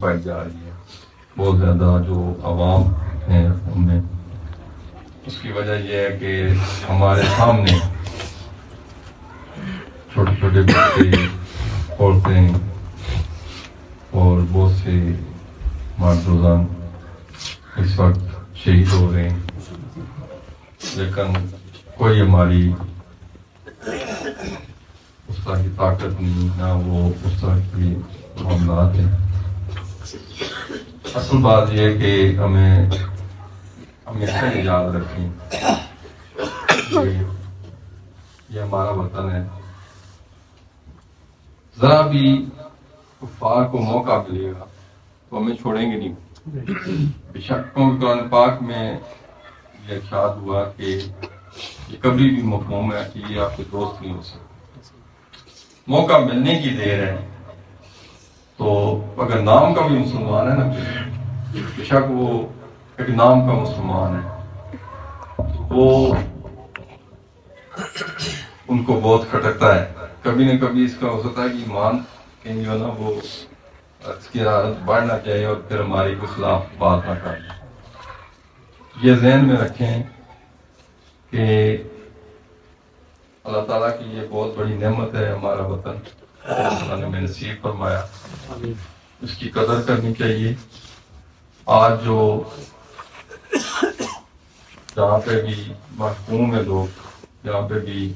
پائی جا رہی ہے بہت زیادہ جو عوام ہیں ان میں. اس کی وجہ یہ ہے کہ ہمارے سامنے چھوٹے چھوٹے بچے، عورتیں اور بہت سے مردان اس وقت شہید ہو رہے ہیں، لیکن کوئی ہماری اس طرح کی طاقت نہیں، نہ وہ اس طرح کی معاملات ہیں. اصل بات یہ ہے کہ ہمیں ہمیشہ یاد رکھیں کہ یہ ہمارا وطن ہے. ذرا بھی کفار کو موقع ملے گا تو ہمیں چھوڑیں گے نہیں. بے شک قرآن پاک میں یہ ارشاد ہوا کہ یہ کبھی بھی مفہوم ہے کہ یہ آپ کے دوست نہیں ہو سکتے. موقع ملنے کی دیر ہے. تو اگر نام کا بھی مسلمان ہے نا، بے شک وہ ایک نام کا مسلمان ہے، وہ ان کو بہت کھٹکتا ہے. کبھی نہ کبھی اس کا ہو سکتا ہے کہ ایمان کہیں جو ہے نا وہ اس کی عادت بڑھ نہ جائے اور پھر ہماری کے خلاف بات نہ کر. یہ ذہن میں رکھیں کہ اللہ تعالیٰ کی یہ بہت بڑی نعمت ہے ہمارا وطن، اللہ نے ہمیں نصیب فرمایا، اس کی قدر کرنی چاہیے. آج جو جہاں پہ بھی محکوم ہیں لوگ، جہاں پہ بھی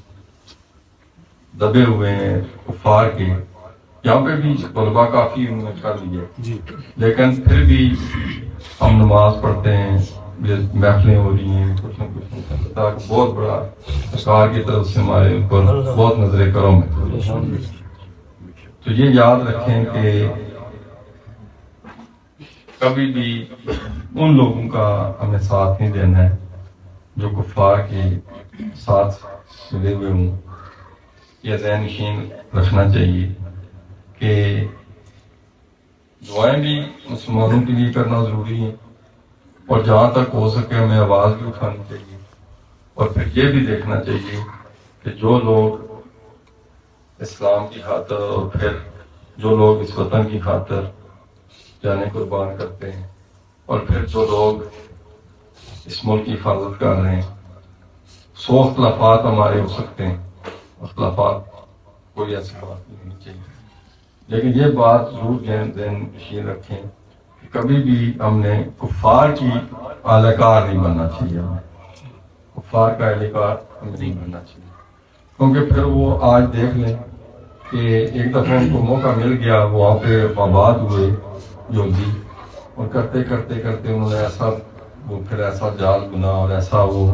دبے ہوئے ہیں کفار کے، یہاں پہ بھی طلبہ کافی انہوں نے کر لی ہے، لیکن پھر بھی ہم نماز پڑھتے ہیں، محفلیں ہو رہی ہیں، کچھ نہ کچھ بہت بڑا سرکار کی طرف سے ہمارے اوپر بہت نظر کرم ہے. تو یہ یاد رکھیں کہ کبھی بھی ان لوگوں کا ہمیں ساتھ نہیں دینا ہے جو کفار کے ساتھ ملے ہوئے ہوں. یہ ذہن نشین رکھنا چاہیے کہ دعائیں بھی مسلمانوں کے لیے کرنا ضروری ہے، اور جہاں تک ہو سکے ہمیں آواز بھی اٹھانی چاہیے. اور پھر یہ بھی دیکھنا چاہیے کہ جو لوگ اسلام کی خاطر اور پھر جو لوگ اس وطن کی خاطر جانے قربان کرتے ہیں، اور پھر جو لوگ اس ملک کی حفاظت کر رہے ہیں، 100 اختلافات ہمارے ہو سکتے ہیں، اختلافات کوئی ایسی بات نہیں ہونی چاہیے، لیکن یہ بات ضرور ذہن نشین رکھیں کہ کبھی بھی ہم نے کفار کی اہل کار نہیں بننا چاہیے. کفار کا اہل کار ہمیں نہیں بننا چاہیے، کیونکہ پھر وہ آج دیکھ لیں کہ ایک دفعہ ان کو موقع مل گیا، وہاں پہ آباد ہوئے جلدی، اور کرتے کرتے کرتے انہوں نے ایسا وہ پھر ایسا جال بنا اور ایسا وہ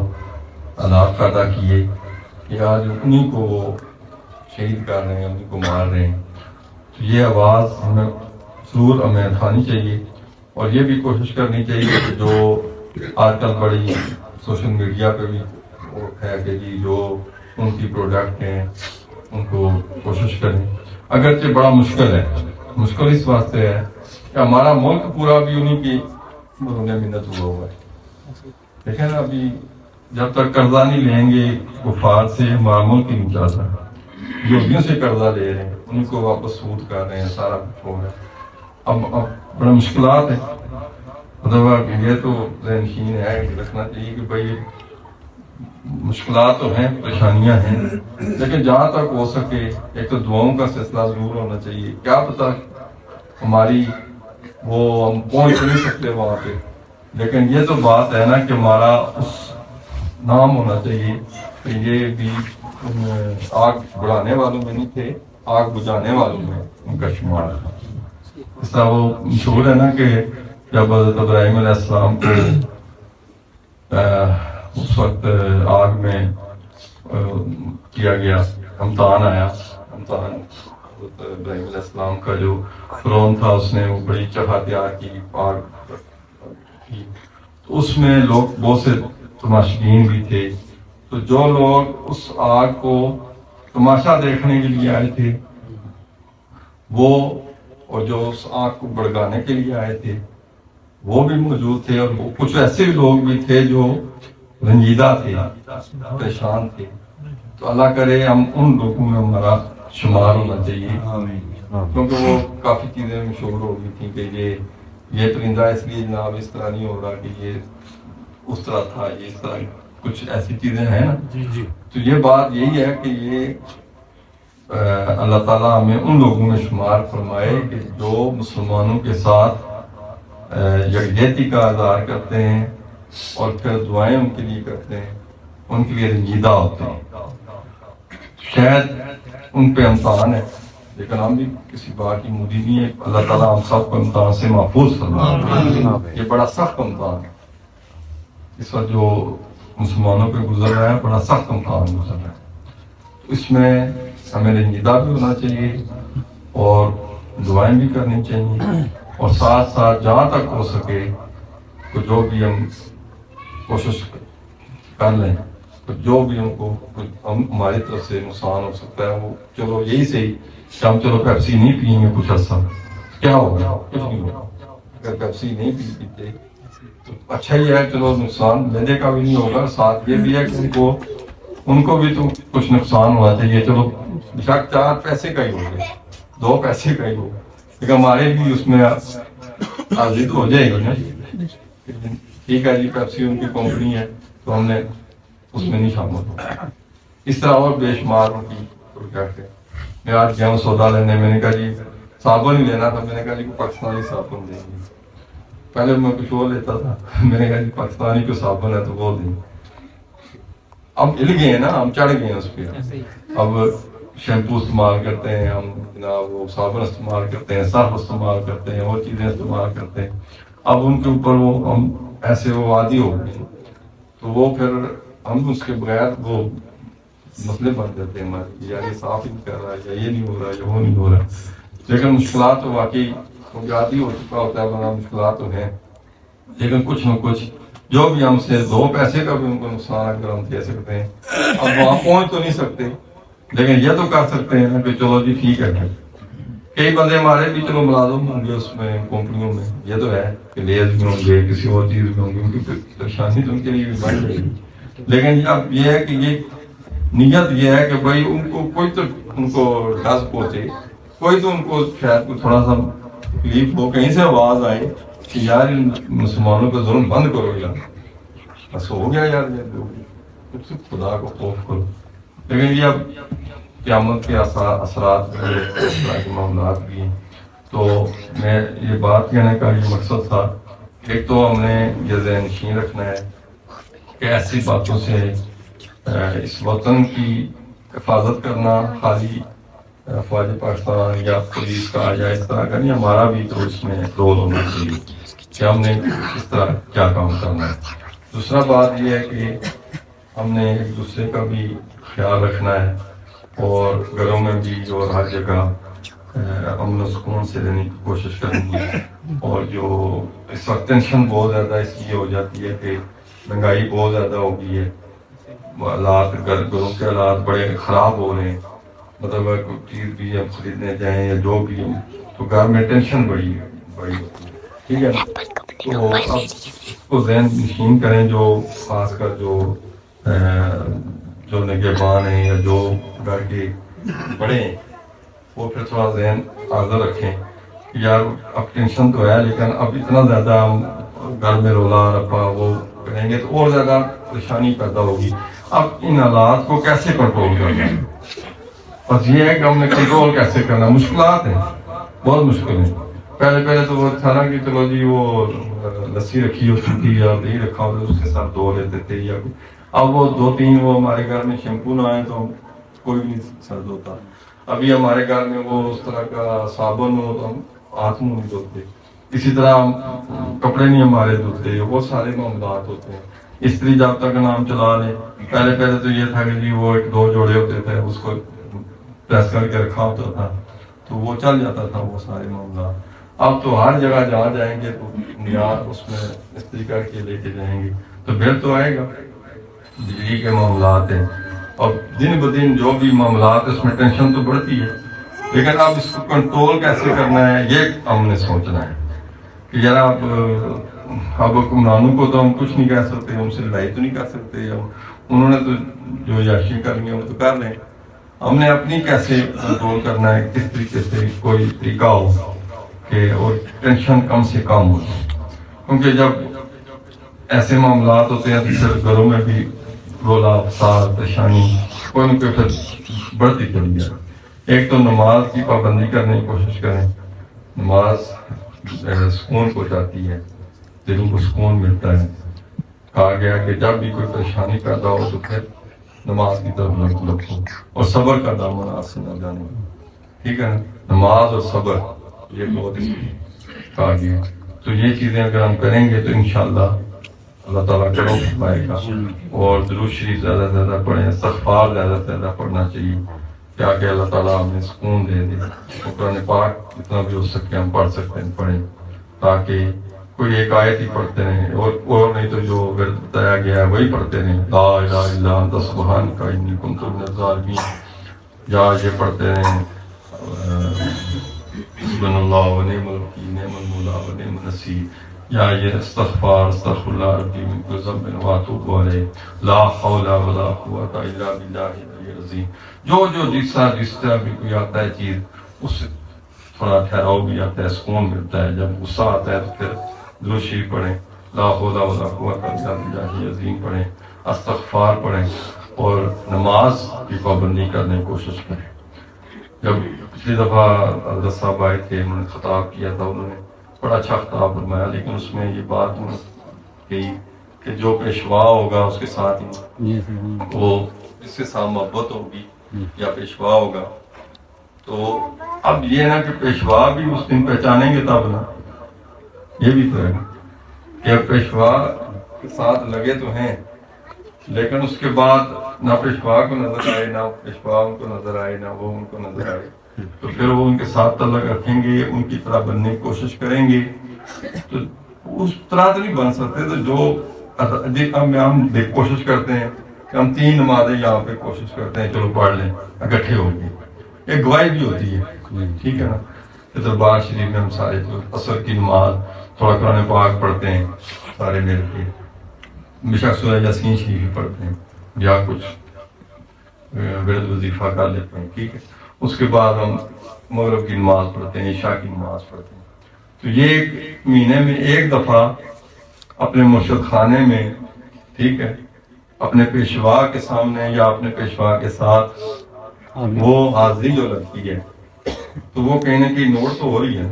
حالات پیدا کیے کہ آج انہیں کو وہ شہید کر رہے ہیں، انہیں کو مار رہے ہیں. تو یہ آواز ہمیں ضرور ہمیں اٹھانی چاہیے، اور یہ بھی کوشش کرنی چاہیے کہ جو آج کل بڑی سوشل میڈیا پہ بھی وہ ہے کہ جی جو ان کی پروڈکٹ ہیں ان کو کوشش کریں. اگرچہ بڑا مشکل ہے، مشکل اس واسطے ہے کہ ہمارا ملک پورا بھی انہیں کی منت ہوا ہے. دیکھیں نا، ابھی جب تک قرضہ نہیں لیں گے کفار سے ہمارا ملک نہیں چلتا. یہودیوں سے قرضہ لے رہے ہیں، ان کو واپس سود کر رہے ہیں، سارا کچھ ہو رہا ہے. اب بڑا مشکلات ہیں. مطلب یہ تو ذہن نشین ہے رکھنا چاہیے کہ بھائی مشکلات تو ہیں، پریشانیاں ہیں، لیکن جہاں تک ہو سکے ایک تو دعاؤں کا سلسلہ ضرور ہونا چاہیے. کیا پتہ ہماری وہ ہم پہنچ نہیں سکتے وہاں پہ، لیکن یہ تو بات ہے نا کہ ہمارا اس نام ہونا چاہیے کہ یہ بھی آگ بڑھانے والوں میں نہیں تھے، آگ بجھانے والوں میں ان کا شمار تھا. اس طرح وہ مشہور ہے نا کہ جب حضرت ابراہیم علیہ السلام کو اس وقت آگ میں کیا گیا، امتحان آیا، امتحان حضرت ابراہیم علیہ السلام کا جو فرعون تھا اس نے وہ بڑی چڑھا تیار کی آگ کی، تو اس میں لوگ بہت سے تماشبین بھی تھے. تو جو لوگ اس آگ کو تماشا دیکھنے کے لیے آئے تھے وہ، اور جو اس آگ کو بھڑکانے کے لیے آئے تھے وہ بھی موجود تھے، اور کچھ ایسے لوگ بھی تھے جو رنجیدہ تھے، پریشان تھے. تو اللہ کرے ہم ان لوگوں میں ہمارا شمار ہونا چاہیے کیونکہ وہ کافی چیزیں مشہور ہو گئی تھیں کہ یہ پرندہ اس لیے جناب اس طرح نہیں ہو رہا کہ یہ اس طرح تھا، یہ اس طرح کچھ ایسی چیزیں ہیں نا. تو یہ بات یہی ہے کہ یہ اللہ تعالیٰ ہمیں ان لوگوں میں شمار فرمائے کہ جو مسلمانوں کے ساتھ یکجہتی کا اظہار کرتے ہیں اور پھر دعائیں ان کے لیے کرتے ہیں، ان کے لیے رنجیدہ ہوتے ہیں. شاید ان پہ امتحان ہے، لیکن ہم بھی کسی بات کی مودی نہیں ہے. اللہ تعالیٰ ہم سب کو امتحان سے محفوظ فرمائے. یہ بڑا سخت امتحان ہے اس وقت جو مسلمانوں پہ گزر رہا ہے، بڑا سخت امتحان گزر رہا ہے. اس میں ہمیں رنجیدہ بھی ہونا چاہیے اور دعائیں بھی کرنی چاہیے، اور ساتھ ساتھ جہاں تک ہو سکے تو جو بھی ہم کوشش کر لیں، تو جو بھی ان کو ہماری طرف سے نقصان ہو سکتا ہے وہ چلو یہی صحیح کہ ہم چلو پیپسی نہیں پیئیں گے کچھ عرصہ، کیا ہوگا؟ کچھ نہیں ہوگا. اگر پیپسی نہیں پیتے تو اچھا ہی ہے، چلو نقصان میدے کا بھی نہیں ہوگا. ساتھ یہ بھی ہے کہ ان کو بھی تو کچھ نقصان ہونا چاہیے. چلو شاید 4 پیسے کا ہی ہوگا، 2 پیسے کا ہی ہوگا، لیکن ہمارے بھی اس میں حاضری تو ہو جائے گی نا. ٹھیک ہے جی، پیپسی ان کی کمپنی ہے تو ہم نے اس میں نہیں شامل ہو. اس طرح اور بے شمار ان کی پروجیکٹ ہے. میں آج گیا ہوں سودا لینے، میں نے کہا جی صابن ہی لینا تھا. میں نے کہا جی پاکستانی صابن دیں گے. پہلے میں کچھ اور لیتا تھا، میں نے کہا جی پاکستانی کو صابن ہے تو وہ دیں. اب ہل گئے ہیں نا، ہم چڑھ گئے ہیں اس پہ. اب شیمپو استعمال کرتے ہیں ہم جناب، وہ صابن استعمال کرتے ہیں، صرف استعمال کرتے ہیں، اور چیزیں استعمال کرتے ہیں. اب ان کے اوپر وہ ہم ایسے وہ عادی ہو گئے، تو وہ پھر ہم اس کے بغیر وہ مسئلے بن جاتے ہیں ہمارے، یا یہ صاف ہی نہیں کر رہا ہے، یا یہ نہیں ہو رہا ہے، یا وہ نہیں ہو رہا. لیکن مشکلات تو واقعی عادی ہو چکا ہوتا ہے بنا، مشکلات تو ہیں، لیکن کچھ نہ کچھ جو بھی ہم سے 2 پیسے کا بھی ان کو نقصان اگر ہم دے سکتے ہیں. اب وہاں پہنچ تو نہیں سکتے، لیکن یہ تو کر سکتے ہیں کہ چلو جی ٹھیک ہے. کئی بندے ہمارے بھی چلو ملازم ہوں گے اس میں کمپنیوں میں، یہ تو ہے کہ لیز بھی ہوں گے، کسی اور چیز بھی ہوں گے، ان کی پریشانی تو ان کے لیے بھی بڑھ جائے گی. لیکن اب یہ ہے کہ یہ نیت یہ ہے کہ بھائی ان کو کوئی تو ان کو ڈس پہنچے، کوئی تو ان کو شاید کو تھوڑا سا تکلیف ہو، کہیں سے آواز آئے کہ یار ان مسلمانوں کا ظلم بند کرو یار. بس ہو گیا یار، یہ خدا کو خوف کرو. لیکن یہ اب قیامت کے اثرات بھی ہیں، اس طرح کے معاملات بھی ہیں. تو میں یہ بات کہنے کا یہ مقصد تھا، ایک تو ہم نے یہ ذہن نشین رکھنا ہے کہ ایسی باتوں سے اس وطن کی حفاظت کرنا خالی فوج پاکستان یا پولیس کا یا اس طرح کا نہیں، ہمارا بھی تو اس میں رول ہونا چاہیے کہ ہم نے اس طرح کیا کام کرنا ہے. دوسرا بات یہ ہے کہ ہم نے ایک دوسرے کا بھی خیال رکھنا ہے، اور گھروں میں بھی اور ہر جگہ امن و سکون سے رہنے کی کوشش کرنی ہے. اور جو اس وقت ٹینشن بہت زیادہ اس لیے ہو جاتی ہے کہ مہنگائی بہت زیادہ ہو گئی ہے، حالات گھروں کے حالات بڑے خراب ہو رہے ہیں. مطلب اگر کوئی چیز بھی ہم خریدنے جائیں یا جو بھی ہم، تو گھر میں ٹینشن بڑی ہوتی ہے. ٹھیک ہے، تو اب اس کو ذہن نشین کریں، جو خاص کر جو نگہبان ہیں یا جو گھر کے بڑے ہیں، وہ پھر تھوڑا ذہن حاضر رکھیں کہ یار اب ٹینشن تو ہے، لیکن اب اتنا زیادہ ہم گھر میں رولا رپا وہ کریں گے تو اور زیادہ پریشانی پیدا ہوگی. اب ان حالات کو کیسے کنٹرول کرنا ہے؟ بس یہ ہے کہ ہم نے کنٹرول کیسے کرنا. مشکلات ہیں، بہت مشکل ہیں. پہلے تو وہ تھا نا کہ چلو جی وہ لسی رکھی ہوتی تھی یا دہی رکھا ہوتا اس کے ساتھ دھو لیتے تھے، یا اب وہ 2-3 وہ ہمارے گھر میں شیمپو نہ آئے تو کوئی بھی نہیں سر دھوتا. ابھی ہمارے گھر میں وہ اس طرح کا صابن ہو تو ہم ہاتھ منہ نہیں دھوتے. اسی طرح ہم کپڑے نہیں ہمارے دھوتے، وہ سارے معاملات ہوتے ہیں. استری جابطہ کا نام چلا لیں. پہلے تو یہ تھا کہ جی وہ 1-2 جوڑے ہوتے تھے، اس کو پریس کر کے رکھا ہوتا تھا تو وہ چل جاتا تھا وہ سارے معاملات. اب تو ہر جگہ جہاں جائیں گے تو بنیاد اس میں استری کر کے لے کے جائیں گے تو بل تو آئے گا. بجلی کے معاملات ہیں، اور دن بدن جو بھی معاملات اس میں ٹینشن تو بڑھتی ہے، لیکن اب اس کو کنٹرول کیسے کرنا ہے یہ ہم نے سوچنا ہے کہ ذرا اب حکمرانوں کو تو ہم کچھ نہیں کہہ سکتے، ان سے لڑائی تو نہیں کر سکتے. اب انہوں نے تو جو یاشی کرنی ہے وہ تو کر لیں، ہم نے اپنی کیسے کنٹرول کرنا ہے، کس طریقے سے کوئی طریقہ ہو کہ اور ٹینشن کم سے کم ہو، کیونکہ جب ایسے معاملات ہوتے ہیں تو پھر گھروں میں بھی رولا فساد پریشانی کوئی نہ کوئی پھر بڑھتی چلی جائے۔ ایک تو نماز کی پابندی کرنے کی کوشش کریں، نماز سکون پہنچاتی ہے، دلوں کو سکون ملتا ہے۔ کہا گیا کہ جب بھی کوئی پریشانی پیدا ہو تو پھر نماز کی طرف لپکو اور صبر کا دامن ہاتھ سے نہ جانے دو، ٹھیک ہے نا؟ نماز اور صبر یہ بہت کہا گیا۔ تو یہ چیزیں اگر ہم کریں گے تو انشاءاللہ اللہ تعالیٰ کرو فرمائے گا۔ اور درود شریف زیادہ سے زیادہ پڑھیں، استغفار زیادہ سے زیادہ پڑھنا چاہیے کیا کہ اللہ تعالیٰ ہمیں سکون دے دے۔ قرآن پاک جتنا بھی ہو سکے ہم پڑھ سکتے ہیں پڑھیں، تاکہ کوئی ایک آیت ہی پڑھتے رہیں اور نہیں تو جو اگر بتایا گیا ہے وہی پڑھتے رہیں، لا الہ الا انت سبحانک انی کنت من الظالمین، یا یہ پڑھتے رہیں حسبنا اللہ و نعم الوکیل نعم المولا و نعم النصیر، یا یہ استغفار استغفر اللہ ربی من کل ذنب واتوب علیہ، لا حول ولا قوۃ الا باللہ العلی العظیم۔ جو جس طرح بھی کوئی آتا ہے چیز اس سے تھوڑا ٹھہراؤ بھی آتا ہے، سکون ملتا ہے۔ جب غصہ آتا ہے تو پھر درود شریف پڑھیں، لا حول ولا قوۃ الا باللہ العظیم پڑھیں، استغفار پڑھیں اور نماز کی پابندی کرنے کی کوشش کریں۔ جب پچھلی دفعہ حضرت صاحب آئے تھے، انہوں نے خطاب کیا تھا، انہوں نے بڑا اچھا خطاب فرمایا، لیکن اس میں یہ بات کہی کہ جو پیشوا ہوگا اس کے ساتھ ہی وہ اس کے ساتھ محبت ہوگی یا پیشوا ہوگا، تو اب یہ نا کہ پیشوا بھی اس دن پہچانیں گے تب نا، یہ بھی تو ہے کہ پیشوا کے ساتھ لگے تو ہیں لیکن اس کے بعد نہ پیشوا کو نظر آئے، نہ پیشوا ان کو نظر آئے، نہ وہ ان کو نظر آئے، تو پھر وہ ان کے ساتھ تعلق رکھیں گے، ان کی طرح بننے کی کوشش کریں گے، تو اس طرح تو نہیں بن سکتے۔ تو جو ہم کوشش کرتے ہیں کہ ہم 3 نمازیں یہاں پہ کوشش کرتے ہیں چلو پڑھ لیں اکٹھے ہو گئے، ایک گواہی بھی ہوتی ہے، ٹھیک ہے نا؟ کہ دربار شریف میں ہم سارے عصر کی نماز تھوڑا قرآن پاک پڑھتے ہیں سارے مل کے، بشک سورہ یاسین شریف ہی پڑھتے ہیں یا کچھ ورد وظیفہ کر لیتے ہیں، ٹھیک ہے؟ اس کے بعد ہم مغرب کی نماز پڑھتے ہیں، عشاء کی نماز پڑھتے ہیں۔ تو یہ ایک مہینے میں ایک دفعہ اپنے مرشد خانے میں، ٹھیک ہے، اپنے پیشوا کے سامنے یا اپنے پیشوا کے ساتھ وہ حاضری جو لگتی ہے تو وہ کہیں نہ کہیں نوٹ تو ہو رہی ہے،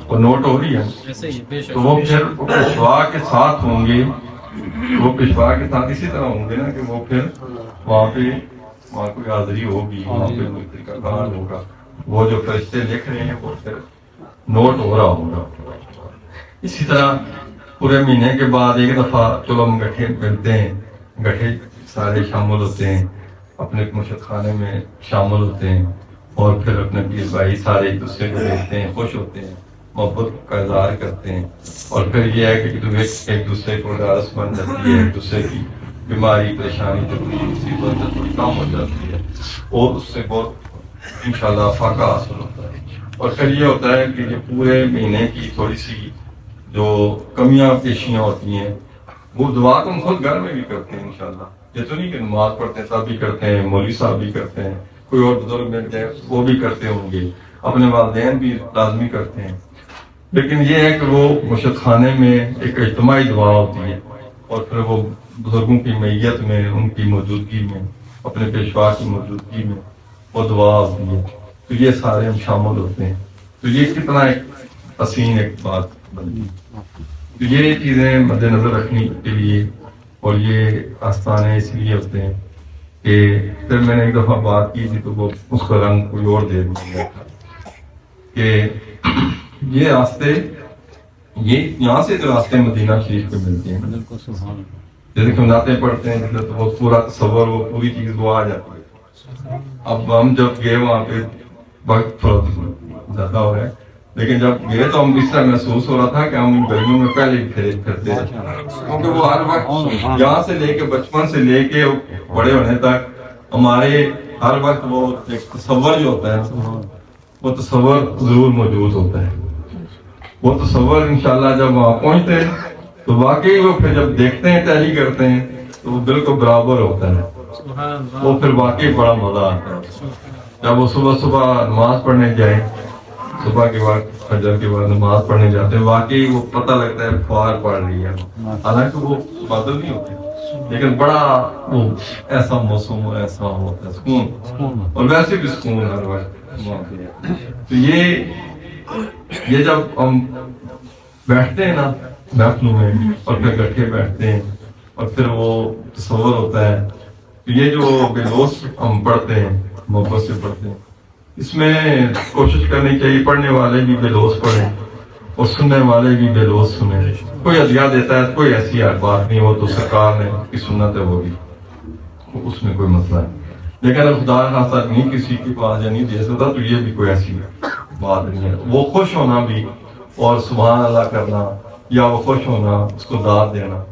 وہ نوٹ ہو رہی ہے، تو وہ پھر پیشوا کے ساتھ ہوں گے، وہ پیشوا کے ساتھ اسی طرح ہوں گے نا کہ وہ پھر وہاں کوئی حاضری ہوگی، وہاں پہ کوئی طریقہ کار ہوگا، وہ جو فرشتے لکھ رہے ہیں وہ پھر نوٹ ہو رہا ہوگا۔ اسی طرح پورے مہینے کے بعد ایک دفعہ چلو ہم گٹھے ملتے ہیں، گٹھے سارے شامل ہوتے ہیں، اپنے مرشد خانے میں شامل ہوتے ہیں اور پھر اپنے پیر بھائی سارے ایک دوسرے کو دیکھتے ہیں، خوش ہوتے ہیں، محبت کا اظہار کرتے ہیں، اور پھر یہ ہے کہ ایک دوسرے کو ڈارس بن جاتی ہے، ایک دوسرے کی بیماری پریشانی تکلیف مصیبت تھوڑی کم ہو جاتی ہے اور اس سے بہت انشاءاللہ فائدہ حاصل ہوتا ہے۔ اور پھر یہ ہوتا ہے کہ یہ پورے مہینے کی تھوڑی سی جو کمیاں پیشیاں ہوتی ہیں وہ دعا تم خود گھر میں بھی کرتے ہیں انشاءاللہ، یہ تو نہیں کہ نماز پڑھتے ہیں سب بھی کرتے ہیں، مولوی صاحب بھی کرتے ہیں، کوئی اور بزرگ مل جائے وہ بھی کرتے ہوں گے، اپنے والدین بھی لازمی کرتے ہیں، لیکن یہ ہے کہ وہ مرشد خانے میں ایک اجتماعی دعا ہوتی ہے اور پھر وہ بزرگوں کی میت میں، ان کی موجودگی میں، اپنے پیشوا کی موجودگی میں وہ دعا ہوتی ہے، تو یہ سارے ہم شامل ہوتے ہیں۔ تو یہ کتنا ایک حسین ایک بات بنتی ہے۔ تو یہ چیزیں مد نظر رکھنے کے لیے، اور یہ آستانے اس لیے ہوتے ہیں کہ پھر میں نے ایک دفعہ بات کی تھی تو وہ اس کا رنگ کوئی اور دے دیا تھا کہ یہ راستے، یہ یہاں سے جو راستے مدینہ شریف پہ ملتے ہیں، جیسے کہ نعتیں پڑھتے ہیں تو وہ پورا تصور، وہ پوری چیز وہ آ جاتی ہے۔ اب ہم جب گئے وہاں پہ وقت تھوڑا زیادہ ہو رہا ہے، لیکن جب گئے تو ہم اس طرح محسوس ہو رہا تھا کہ ہم گرمیوں میں پہلے ہی پھرتے ہیں، کیونکہ وہ ہر وقت یہاں سے لے کے بچپن سے لے کے بڑے ہونے تک ہمارے ہر وقت وہ ایک تصور جو ہوتا ہے وہ تصور ضرور موجود ہوتا ہے۔ وہ تصور انشاءاللہ جب وہاں پہنچتے ہیں تو واقعی وہ پھر جب دیکھتے ہیں، تحریک کرتے ہیں تو وہ بالکل برابر ہوتا ہے۔ وہ پھر واقعی بڑا مزہ آتا ہے جب وہ صبح صبح نماز پڑھنے جائیں، صبح کے وقت فجر کے بعد نماز پڑھنے جاتے ہیں، واقعی وہ پتہ لگتا ہے فوار پڑھ رہی ہے، حالانکہ وہ بادل نہیں ہوتے لیکن بڑا وہ ایسا موسم ایسا ہوتا ہے سکون، اور ویسے بھی سکون ہر وقت۔ تو یہ جب ہم بیٹھتے ہیں نا محفلوں میں اور پھر اکٹھے بیٹھتے ہیں اور پھر وہ تصور ہوتا ہے، تو یہ جو بے لوث ہم پڑھتے ہیں محبت سے پڑھتے ہیں، اس میں کوشش کرنی چاہیے پڑھنے والے بھی بے لوث پڑھیں اور سننے والے بھی بے لوث سنیں۔ کوئی عطیہ دیتا ہے کوئی ایسی بات نہیں، وہ تو سرکار نے کی سنت ہے، وہ بھی اس میں کوئی مسئلہ ہے، لیکن اگر خدا خاصہ نہیں کسی کے پاس یا نہیں دے سکتا تو یہ بھی کوئی ایسی بات نہیں ہے۔ وہ خوش ہونا بھی اور سبحان اللہ کرنا یا وہ خوش ہونا، اس کو داد دینا،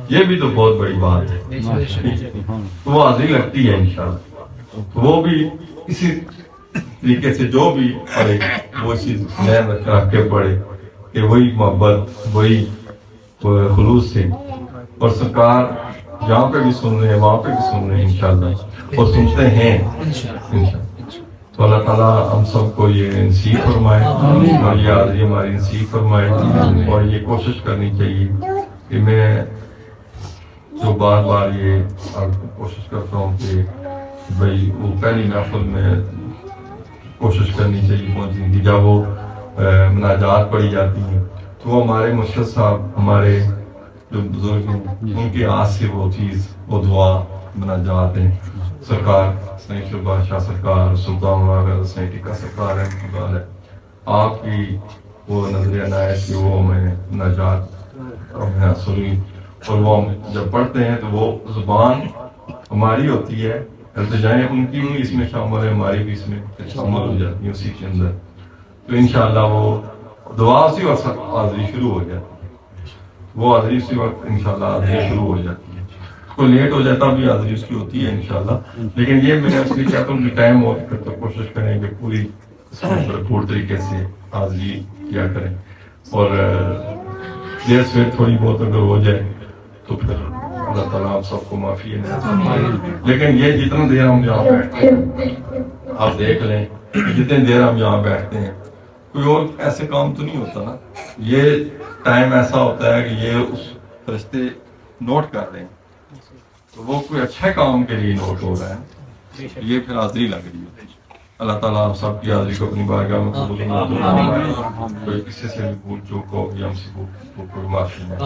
یہ بھی تو بہت بڑی بات ہے، تو وہ حاضری لگتی ہے انشاءاللہ۔ تو وہ بھی اسی طریقے سے جو بھی پڑھے وہ اسی ذہن میں رکھ کے پڑھے کہ وہی محبت وہی خلوص سے، اور سرکار یہاں پہ بھی سن رہے ہیں وہاں پہ بھی سن رہے ہیں انشاءاللہ، اور سنتے ہیں انشاءاللہ۔ تو اللہ تعالیٰ ہم سب کو یہ نصیب فرمائے اور یہ حاضری ہماری نصیب فرمائے، اور یہ کوشش کرنی چاہیے کہ میں جو بار بار یہ کوشش کرتا ہوں کہ بھائی وہ پہلی محفل میں کوشش کرنی چاہیے پہنچنے کی، جب وہ مناجات پڑھی جاتی ہیں تو وہ ہمارے مرشد صاحب ہمارے جو بزرگ ہیں ان کے ہاتھ سے وہ چیز وہ دعا مناجات ہیں، سرکار سید شبہ شاہ سرکار سلطان مولانا حسین ٹکا سرکار ہے، آپ کی وہ نظر عنایت کی وہ ہمیں مناجات ہمیں حاصل ہوئی، اور وہ ہم جب پڑھتے ہیں تو وہ زبان ہماری ہوتی ہے، التجائیں ان کی بھی اس میں شامل ہے، ہماری بھی اس میں شامل ہو جاتی ہیں اسی کے اندر، تو انشاءاللہ وہ دعا اسی وقت حاضری شروع ہو جاتی ہے، وہ حاضری اسی وقت انشاءاللہ حاضری شروع ہو جاتی ہے، کوئی لیٹ ہو جاتا بھی حاضری اس کی ہوتی ہے انشاءاللہ، لیکن یہ میں اس لیے چاہتا ہوں کہ ٹائم ہو پھر تو کوشش کریں کہ پوری بھرپور طریقے سے حاضری کیا کریں، اور دیر سے تھوڑی بہت اگر ہو جائے تو پھر اللہ تعالیٰ آپ سب کو معافی ہے، لیکن یہ جتنا دیر ہم یہاں بیٹھتے ہیں آپ دیکھ لیں جتنے دیر ہم یہاں بیٹھتے ہیں کوئی اور ایسے کام تو نہیں ہوتا نا، یہ ٹائم ایسا ہوتا ہے کہ یہ اس فرشتے نوٹ کر رہے ہیں، تو وہ کوئی اچھے کام کے لیے نوٹ ہو رہا ہے، یہ پھر حاضری لگ رہی ہے۔ اللہ تعالیٰ آپ سب کی حاضری کو اپنی بارگاہ میں قبول فرمائے، کوئی کسی سے بھی بھول چوک ہو یا ہم سے کوئی معافی نہیں۔